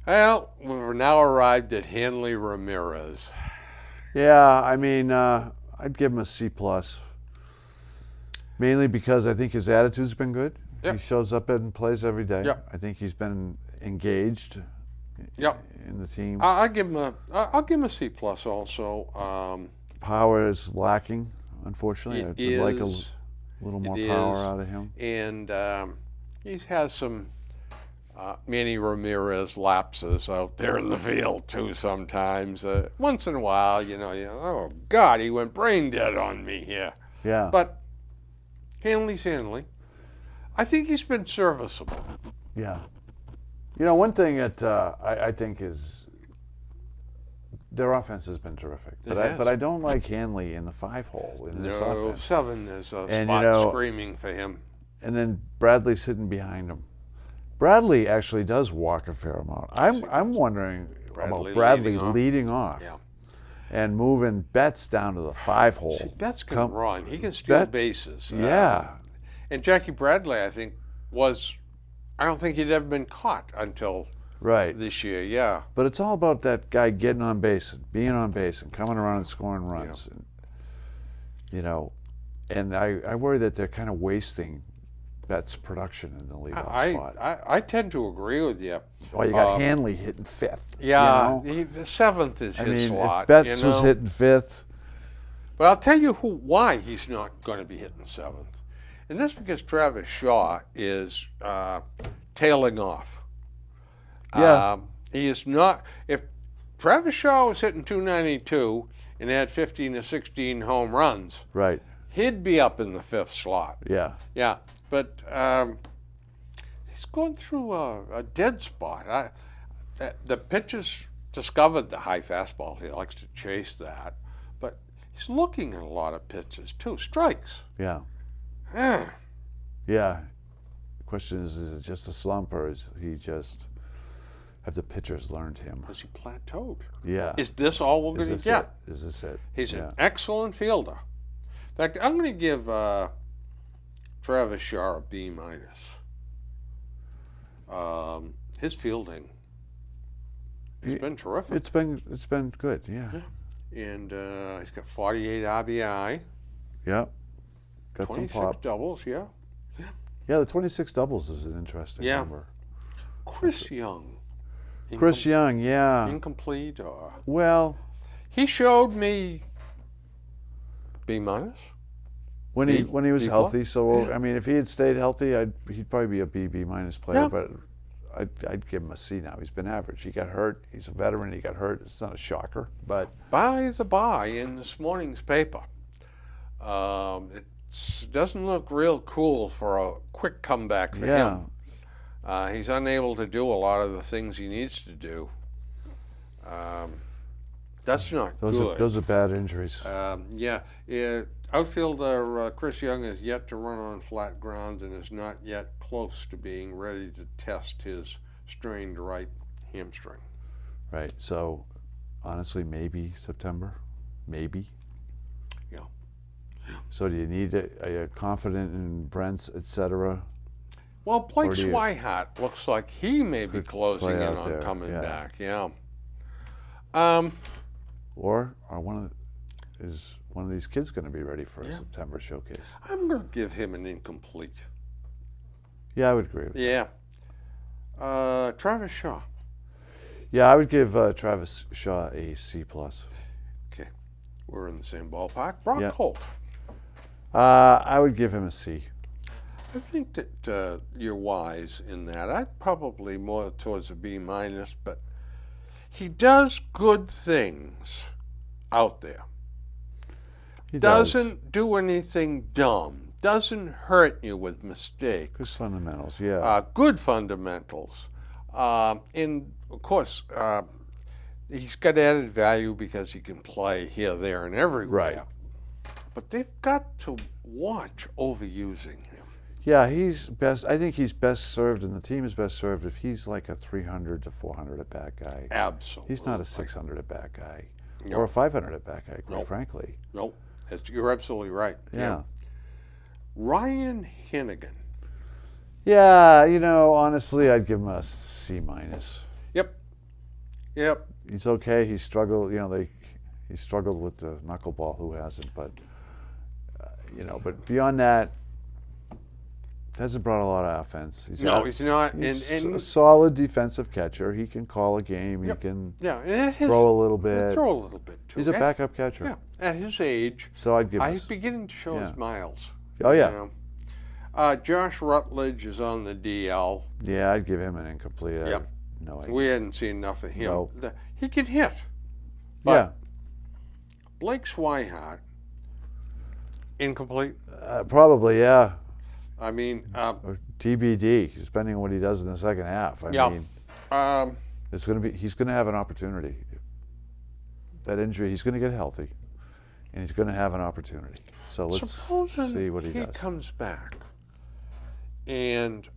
Well, we've now arrived at Hanley Ramirez. Yeah, I mean, I'd give him a C+. Mainly because I think his attitude's been good. Yep. He shows up and plays every day. Yep. I think he's been engaged Yep. in the team. I'll give him a C+ also. Power is lacking, unfortunately. It I'd like a is. little more It power is. out of him. And he has some Manny Ramirez lapses out there in the field too sometimes. Once in a while, oh God, he went brain dead on me here. Yeah. But Hanley's Hanley. I think he's been serviceable. Yeah. One thing that I think is their offense has been terrific. But I don't like Hanley in the 5-hole in this No, offense. 7 is a And, spot screaming for him. And then Bradley's sitting behind him. Bradley actually does walk a fair amount. I'm wondering about Bradley leading off Yeah. and moving Betts down to the 5-hole. See, Betts can run. He can steal bases. Yeah. And Jackie Bradley, I think, I don't think he'd ever been caught until Right. this year. Yeah. But it's all about that guy getting on base and being on base and coming around and scoring runs. And, and I worry that they're kind of wasting Betts' production in the leadoff spot. I tend to agree with you. Well, you got Hanley hitting 5th. Yeah, the 7th is his slot. If Betts was hitting 5th. But I'll tell you why he's not going to be hitting 7th. And that's because Travis Shaw is tailing off. Yeah. He is not. If Travis Shaw was hitting 292 and had 15 to 16 home runs, Right. he'd be up in the 5th slot. Yeah. Yeah, but he's going through a dead spot. The pitcher's discovered the high fastball. He likes to chase that. But he's looking at a lot of pitches, too. Strikes. Yeah. Yeah. Yeah. The question is it just a slump or is he just, have the pitchers learned him? Has he plateaued? Yeah. Is this all we're going to get? Is this it? He's an excellent fielder. In fact, I'm going to give Travis Shaw a B-. His fielding has been terrific. It's been good, yeah. And he's got 48 RBI, Yeah. Got some 26 pop. doubles, yeah. Yeah, the 26 doubles is an interesting Yeah. number. Chris Young. Chris Young, yeah. Incomplete. Well, He showed me B-. when he was B+? healthy, so I mean, if he had stayed healthy, he'd probably be a B player. Yeah. But I'd give him a C now. He's been average. He got hurt. He's a veteran. He got hurt. It's not a shocker, but By the by, in this morning's paper, it doesn't look real cool for a quick comeback for him. He's unable to do a lot of the things he needs to do. That's not good. Those are bad injuries. Outfielder Chris Young is yet to run on flat ground and is not yet close to being ready to test his strained right hamstring. Right. So, honestly, maybe September, maybe. Yeah. So, do you need a confident in Brent's, etc.? Well, Blake Swihart looks like he may be closing in on there, coming yeah. back. Yeah. Or is one of these kids going to be ready for a September showcase? I'm going to give him an incomplete. Yeah, I would agree with that. Yeah. Travis Shaw. Yeah, I would give Travis Shaw a C+. Okay. We're in the same ballpark. Brock Holt. I would give him a C. I think that you're wise in that. I'd probably more towards a B-, but he does good things out there. He doesn't do anything dumb. Doesn't hurt you with mistakes. Good fundamentals, yeah. Good fundamentals. And, of course, he's got added value because he can play here, there, and everywhere. Right. but they've got to watch overusing him. Yeah, he's best. I think he's best served, and the team is best served if he's like a 300 to 400 at bat guy. Absolutely. He's not a 600 at bat guy, No. or a 500 at bat guy, quite Nope. frankly. Nope. You're absolutely right. Yeah. Ryan Hennigan. Yeah, you know, honestly, I'd give him a C minus. Yep. He's okay. He struggled. You know, he struggled with the knuckleball. Who hasn't? But you know, but beyond that, hasn't brought a lot of offense. He's not. He's and a solid defensive catcher. He can call a game. Yep. He can and throw a little bit. Throw a little bit too. He's a backup catcher. Yeah. At his age, So I'd give him. he's beginning to show his miles. Oh yeah. You know. Josh Rutledge is on the DL. Yeah, I'd give him an incomplete. Yep. No idea. We hadn't seen enough of him. No. He can hit. But Yeah. Blake Swihart, incomplete. Probably, yeah. I mean, Or TBD, depending on what he does in the second half. I mean, it's going to be. He's going to have an opportunity. That injury, he's going to get healthy, and he's going to have an opportunity. So let's see what he does. He comes back, and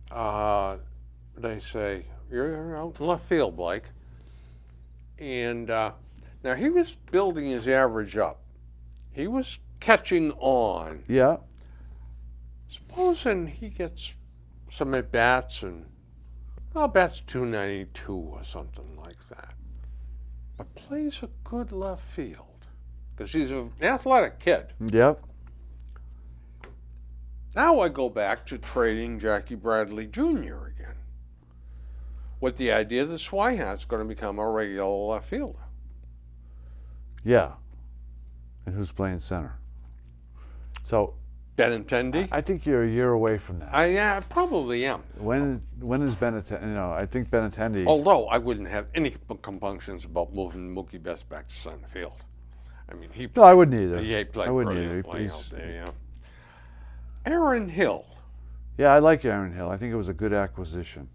they say, "You're out in left field, Blake." And now he was building his average up. He was catching on. Yeah. Supposing he gets some at bats and bats 292 or something like that, but plays a good left field because he's an athletic kid. Yep. Now I go back to trading Jackie Bradley Jr. again, with the idea that Swihart's going to become a regular left fielder. Yeah. And who's playing center? So Benintendi? I think you're a year away from that. I probably am. When is Benintendi? You know, I think Benintendi. Although I wouldn't have any compunctions about moving Mookie Betts back to center field. I mean, No, I wouldn't either. He played I wouldn't either. brilliantly out there, yeah. Aaron Hill. Yeah, I like Aaron Hill. I think it was a good acquisition.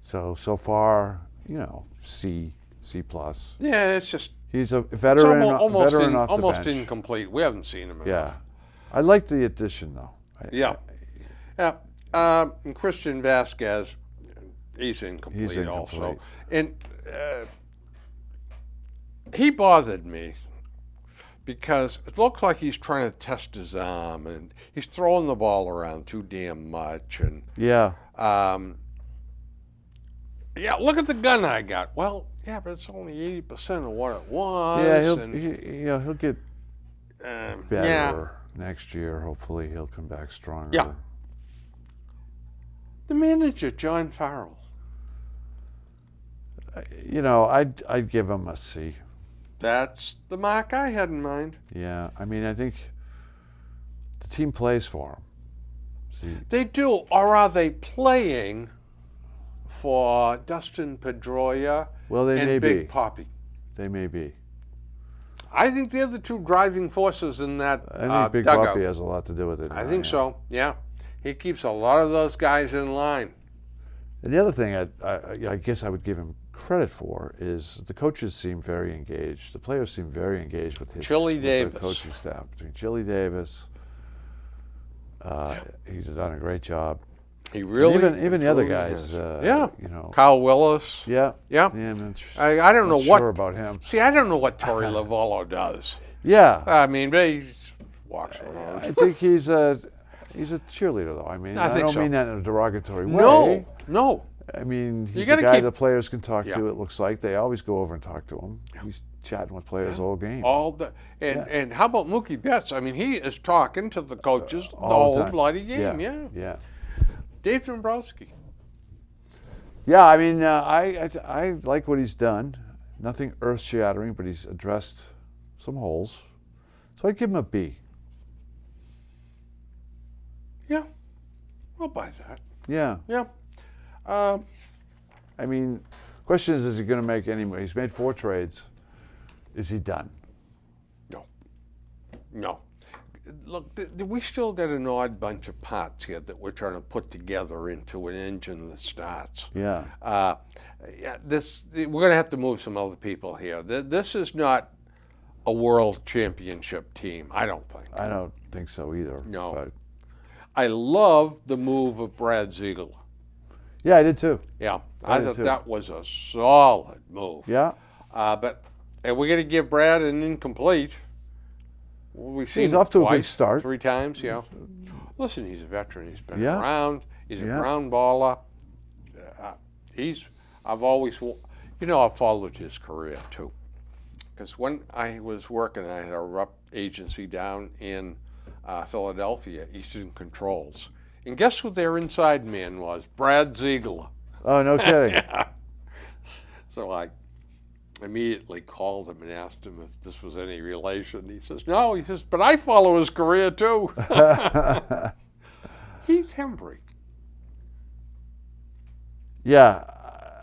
So far, you know, C plus. Yeah, it's just He's a veteran, almost veteran off the almost bench. incomplete. We haven't seen him enough. Yeah, I like the addition though. Yeah. And Christian Vasquez, he's incomplete, also. And he bothered me because it looks like he's trying to test his arm, and he's throwing the ball around too damn much. And Yeah, look at the gun I got. Well, yeah, but it's only 80% of what it was. yeah, he'll get better next year. Hopefully, he'll come back stronger. Yeah. The manager, John Farrell. You know, I'd give him a C. That's the mark I had in mind. Yeah, I mean, I think the team plays for him. See, They do, or are they playing for Dustin Pedroia they and may Big be. Poppy? They may be. I think they're the two driving forces in that I think Big dugout. Poppy has a lot to do with it. I think so, yeah. He keeps a lot of those guys in line. And the other thing I guess I would give him credit for is the coaches seem very engaged. The players seem very engaged with Chili Davis. the coaching staff. Between Chili Davis, he's done a great job. He really, even the other truly guys. has. You know. Kyle Willis. Yeah. Yeah. I don't know not what. Sure about him. See, I don't know what Torey Lavallo does. Yeah. I mean, but he just walks around. I think he's a cheerleader, though. I mean, I don't mean that in a derogatory way. No. I mean, he's a guy the players can talk Yeah. to. It looks like they always go over and talk to him. He's chatting with players all game. And how about Mookie Betts? I mean, he is talking to the coaches the all whole time. bloody game. Yeah. Dave Dombrowski. Yeah, I mean, I like what he's done. Nothing earth-shattering, but he's addressed some holes. So I'd give him a B. Yeah, I'll buy that. Yeah. Yeah. I mean, question is he going to make any more? He's made 4 trades. Is he done? No. Look, we still got an odd bunch of parts here that we're trying to put together into an engine that starts. Yeah. We're going to have to move some other people here. This is not a world championship team. I don't think. I don't think so either. No. But I love the move of Brad Ziegler. yeah, I did too. Yeah, I I did thought too. that was a solid move. Yeah. And we're going to give Brad an incomplete. We've seen He's him off to a good twice, start. 3 times, yeah. Listen, he's a veteran. He's been Yeah. around. He's a Yeah. ground baller. I've always, I've followed his career too. Because when I was working, I had a rep agency down in Philadelphia, Eastern Controls. And guess who their inside man was? Brad Ziegler. Oh, no kidding. Yeah. So I immediately called him and asked him if this was any relation. He says, no. He says, but I follow his career too. Heath Hembry. Yeah.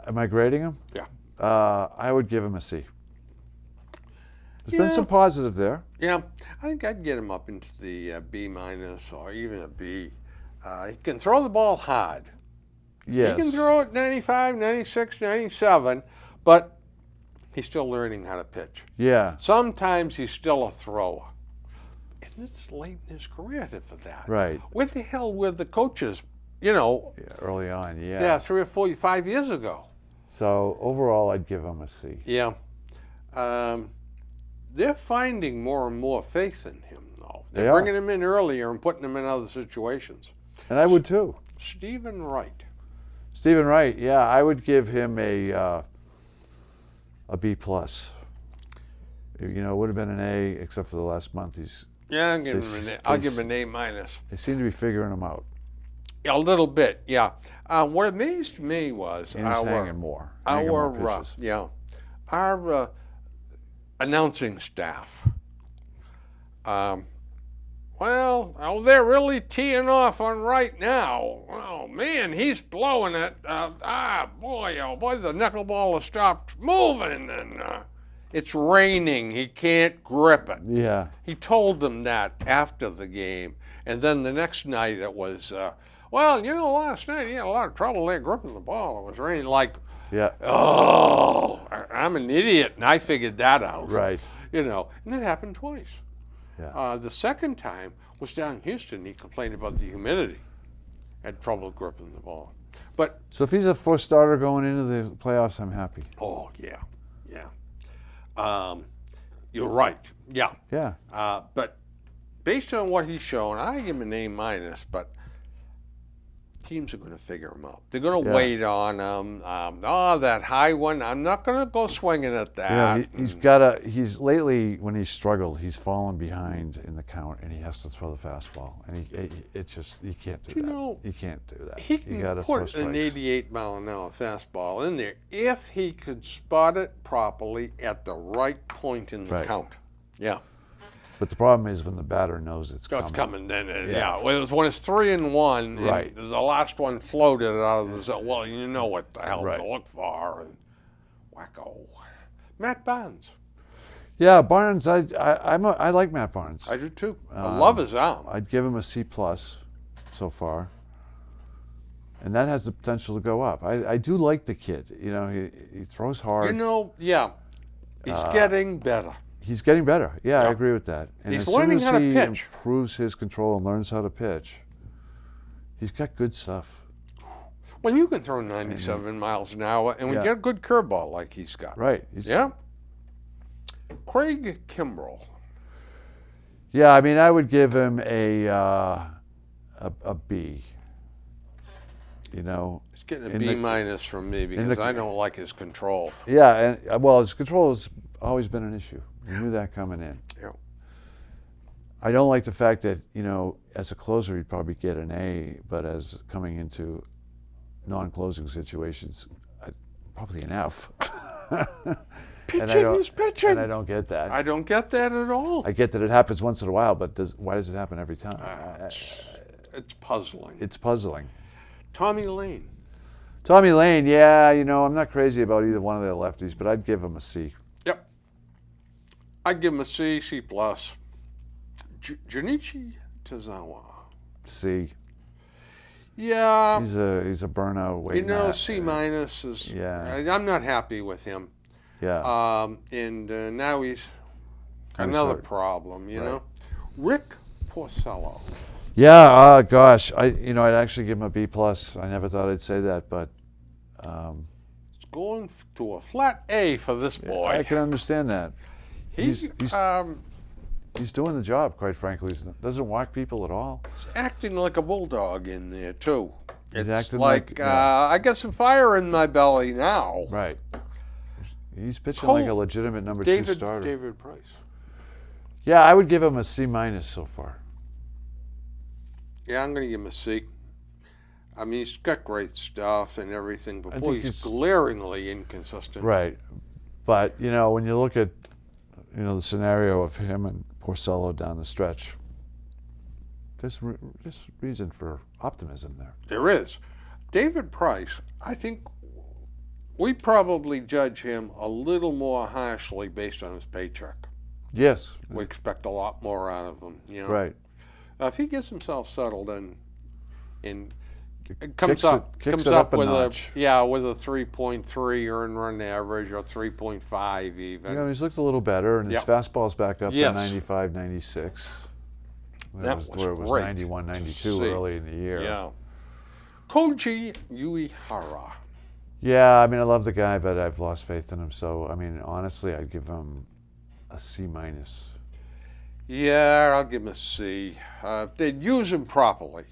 Am I grading him? Yeah. I would give him a C. There's Yeah. been some positive there. Yeah, I think I'd get him up into the B- or even a B. He can throw the ball hard. Yes. He can throw it 95, 96, 97, but he's still learning how to pitch. Yeah. Sometimes he's still a thrower. And it's late in his career for that. Right. Where the hell were the coaches, Yeah, early on, yeah. 3 or 4, 5 years ago? So overall, I'd give him a C. Yeah. They're finding more and more faith in him, though. They They're are. bringing him in earlier and putting him in other situations. And I would too. Stephen Wright. Stephen Wright, yeah, I would give him a B plus. It would have been an A except for the last month. Yeah, I'll give him an A minus. They seem to be figuring him out. A little bit, yeah. What amazed me was And he's hanging more. Hanging more pitches. our announcing staff. They're really teeing off on Wright now. Oh man, he's blowing it. Boy, the knuckleball has stopped moving, and it's raining. He can't grip it. Yeah. He told them that after the game, and then the next night it was, last night he had a lot of trouble there gripping the ball. It was raining. Yeah. Oh, I'm an idiot, and I figured that out. Right. And it happened twice. Yeah. The second time was down in Houston. He complained about the humidity, had trouble gripping the ball. But So if he's a first starter going into the playoffs, I'm happy. oh yeah. You're right. Yeah. Yeah. But based on what he's shown, I give him an A minus. But teams are going to figure him out. They're going to wait on him. That high one, I'm not going to go swinging at that. He's lately, when he's struggled, he's fallen behind in the count, and he has to throw the fastball, and you can't do that. You can't do that. He You can gotta throw put strikes. an 88-mile-an-hour fastball in there if he could spot it properly at the right point in the count. Yeah. But the problem is when the batter knows it's coming. It's coming then. When it's 3-1, Right. and the last one floated out of the zone. Well, you know what the hell Right. to look for. And wacko. Matt Barnes. Yeah, Barnes. I like Matt Barnes. I do too. I love his arm. I'd give him a C plus so far, and that has the potential to go up. I do like the kid. He throws hard. He's getting better. He's getting better. Yeah, I agree with that. And He's as learning soon how as to he pitch. improves his control and learns how to pitch, he's got good stuff. When you can throw 97 miles an hour and we get a good curveball like he's got. Right. Craig Kimbrell. Yeah, I mean, I would give him a B. He's getting a B minus from me because I don't like his control. Yeah, and his control has always been an issue. You knew that coming in. Yeah. I don't like the fact that, as a closer, he'd probably get an A, but as coming into non-closing situations, probably an F. Pitching is pitching. And I don't get that. I don't get that at all. I get that it happens once in a while, but why does it happen every time? It's puzzling. It's puzzling. Tommy Lane. Tommy Lane, yeah, I'm not crazy about either one of the lefties, but I'd give him a C. Yep. I'd give him a C, C plus. Junichi Tozawa. C. Yeah. He's a burnout. C minus is. Yeah. I'm not happy with him. Yeah. And now he's Another hurt. problem, you Right. know. Rick Porcello. Yeah, gosh, I'd actually give him a B plus. I never thought I'd say that, but It's going to a flat A for this I boy. can understand that. He's He's doing the job, quite frankly. He doesn't whack people at all. acting like a bulldog in there too. He's It's acting like, yeah. I got some fire in my belly now. Right. He's pitching like a legitimate number two starter. David Price. Yeah, I would give him a C minus so far. Yeah, I'm going to give him a C. I mean, he's got great stuff and everything, but boy, he's glaringly inconsistent. Right. But, when you look at, the scenario of him and Porcello down the stretch, there's reason for optimism there. There is. David Price, I think we probably judge him a little more harshly based on his paycheck. Yes. We expect a lot more out of him. Right. If he gets himself settled and Kicks it up a with notch. with a 3.3 earned run average or 3.5 even. He's looked a little better, and his fastball's back up Yes. to 95, 96. That was where it was great 91, to 92 see. early in the year. Yeah. Koji Uehara. Yeah, I love the guy, but I've lost faith in him. So, honestly, I'd give him a C minus. Yeah, I'll give him a C. If they'd use him properly,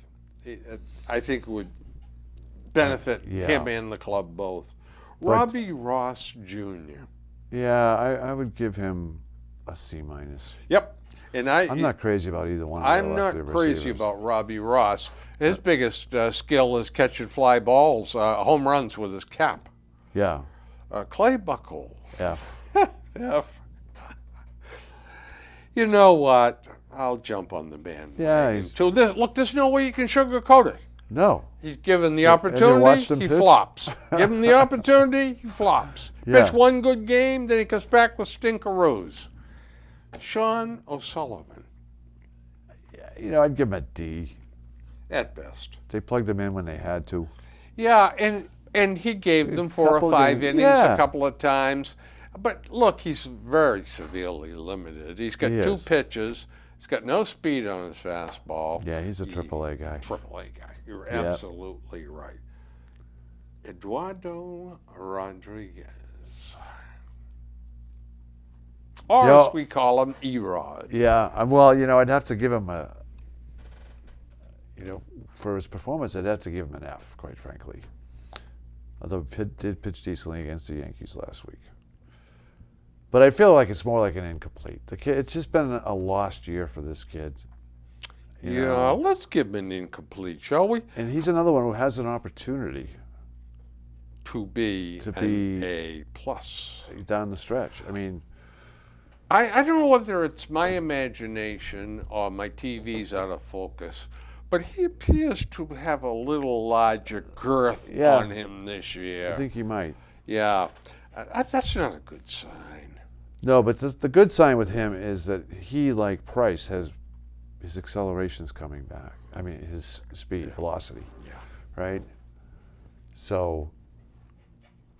I think it would benefit him and the club both. Robbie Ross Jr. Yeah, I would give him a C minus. Yep. And I'm not crazy about either one. I'm not crazy about Robbie Ross. His biggest skill is catching fly balls, home runs with his cap. Yeah. Clay Buchholz. F. F. You know what? I'll jump on the band. Yeah. So there's no way you can sugarcoat it. No. He's given the Have you opportunity, watched him he pitch? flops. Give him the opportunity, he flops. Yeah. Pitch one good game, then he comes back with stinkeroos. Sean O'Sullivan. I'd give him a D. At best. They plugged him in when they had to. Yeah, and he gave them 4 or 5 innings a couple of times. But look, he's very severely limited. He's got 2 pitches. He's got no speed on his fastball. Yeah, he's a AAA guy. AAA guy. You're absolutely right. Eduardo Rodriguez. Or as we call him, Erod. Yeah, well, I'd have to give him for his performance, I'd have to give him an F, quite frankly. Although he did pitch decently against the Yankees last week. But I feel like it's more like an incomplete. The kid, it's just been a lost year for this kid. Let's give him an incomplete, shall we? And he's another one who has an opportunity to be an A plus down the stretch. I don't know whether it's my imagination or my TV's out of focus, but he appears to have a little larger girth on him this year. I think he might. Yeah, that's not a good sign. No, but the good sign with him is that he, like Price, has his acceleration's coming back. His speed, velocity. Yeah. Right? So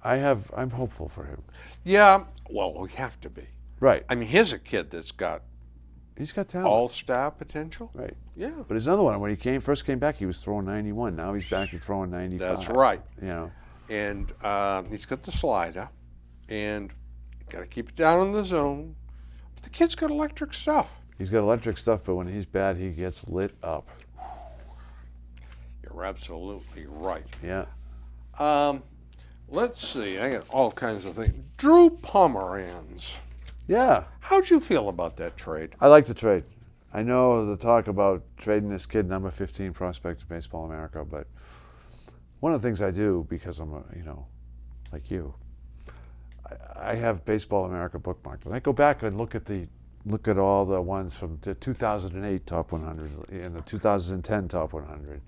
I'm hopeful for him. Yeah, well, we have to be. Right. Here's a kid that's got he's got talent. All-star potential. Right. Yeah. But there's another one. When he first came back, he was throwing 91. Now he's back to throwing 95. That's right. And he's got the slider, and got to keep it down in the zone. But the kid's got electric stuff. He's got electric stuff, but when he's bad, he gets lit up. You're absolutely right. Yeah. Let's see. I got all kinds of things. Drew Pomeranz. Yeah. How'd you feel about that trade? I like the trade. I know the talk about trading this kid, number 15 prospect to Baseball America, but one of the things I do, because I'm like you, I have Baseball America bookmarked, and I go back and look at all the ones from the 2008 Top 100 and the 2010 Top 100,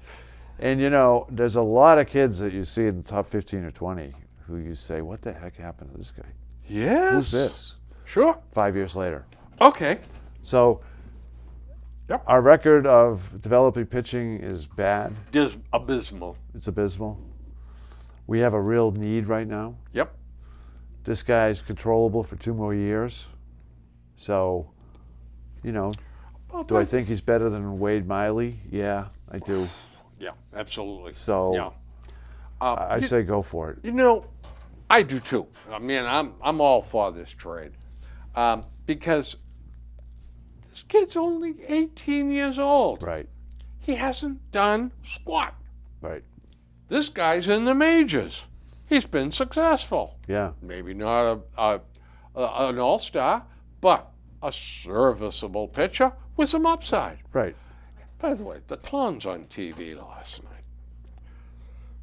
and there's a lot of kids that you see in the top 15 or 20 who you say, what the heck happened to this guy? Yes. Who's this? Sure. 5 years later. Okay. So our record of developing pitching is bad. Abysmal. It's abysmal. We have a real need right now. Yep. This guy's controllable for 2 more years. So You know, Well, do I think he's better than Wade Miley? Yeah, I do. Yeah, absolutely. So yeah. I say go for it. You know, I do too. I mean, I'm all for this trade because this kid's only 18 years old. Right. He hasn't done squat. Right. This guy's in the majors. He's been successful. Yeah. Maybe not an all-star, but a serviceable pitcher with some upside. Right. By the way, the clown's on TV last night.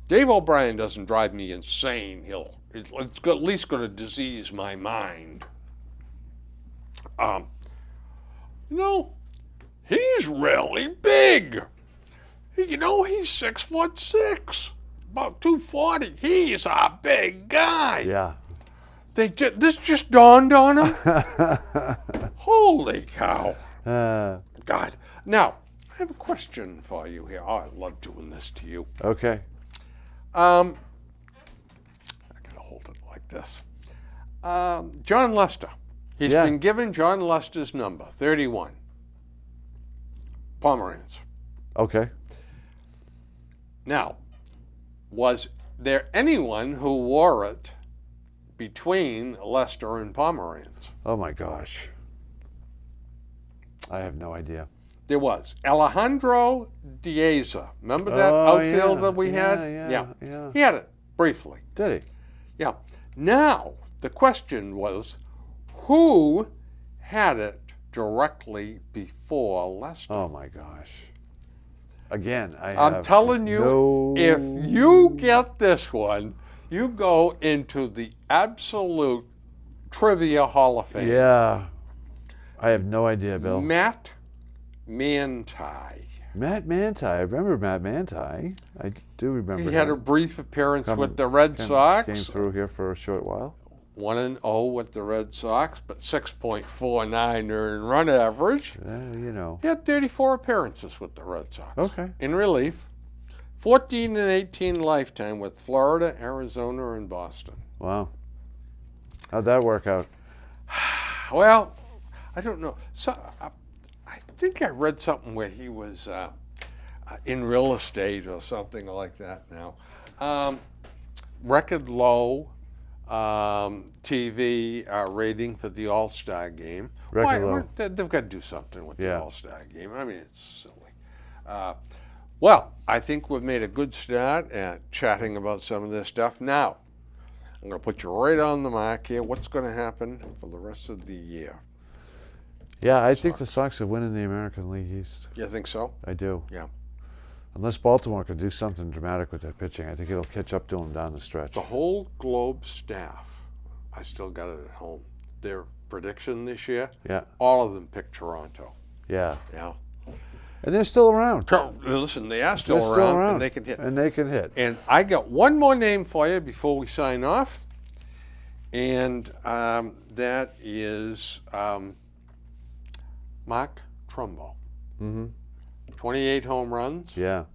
Dave O'Brien doesn't drive me insane. It's at least going to disease my mind. You know, he's really big. You know, he's 6'6", about 240. He's a big guy. Yeah. This just dawned on him. Holy cow. God. Now, I have a question for you here. Oh, I love doing this to you. Okay. I gotta hold it like this. John Lester. He's been given John Lester's number, 31. Pomerantz. Okay. Now, was there anyone who wore it between Lester and Pomerantz? Oh my gosh. I have no idea. There was. Alejandro Dieza. Remember that outfielder we had? Yeah. He had it briefly. Did he? Yeah. Now, the question was, who had it directly before Lester? Oh my gosh. Again, I'm telling you, if you get this one, you go into the absolute trivia Hall of Fame. Yeah. I have no idea, Bill. Matt Manti. Matt Manti. I remember Matt Manti. I do remember He had a him. brief appearance with the Red Sox. Came through here for a short while. 1-0 with the Red Sox, but 6.49 earned run average. You know. He had 34 appearances with the Red Sox. Okay. In relief, 14 and 18 lifetime with Florida, Arizona, and Boston. Wow. How'd that work out? Well, I don't know. So, I think I read something where he was in real estate or something like that now. Record low TV rating for the All-Star game. Record low. They've got to do something with the All-Star game. I mean, it's silly. Well, I think we've made a good start at chatting about some of this stuff. Now, I'm going to put you right on the mark here. What's going to happen for the rest of the year? Yeah, I think the Sox are winning the American League East. You think so? I do. Yeah. Unless Baltimore could do something dramatic with their pitching, I think it'll catch up to them down the stretch. The whole Globe staff, I still got it at home. Their prediction this year, all of them picked Toronto. Yeah. Yeah. And they're still around. Listen, they are still around, and they can hit. And they can hit. And I got one more name for you before we sign off, and that is Mark Trumbo. 28 home runs. Yeah.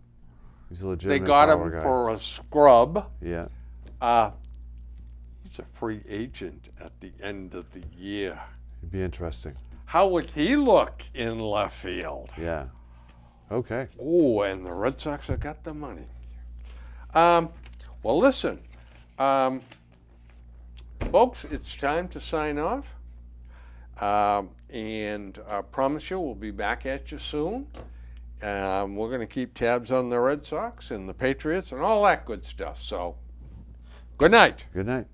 He's a legitimate They got power him guy. for a scrub. Yeah. He's a free agent at the end of the year. It'd be interesting. How would he look in left field? Yeah. Okay. Oh, and the Red Sox have got the money. Well, listen, folks, it's time to sign off. And I promise you we'll be back at you soon. We're going to keep tabs on the Red Sox and the Patriots and all that good stuff. So, good night. Good night.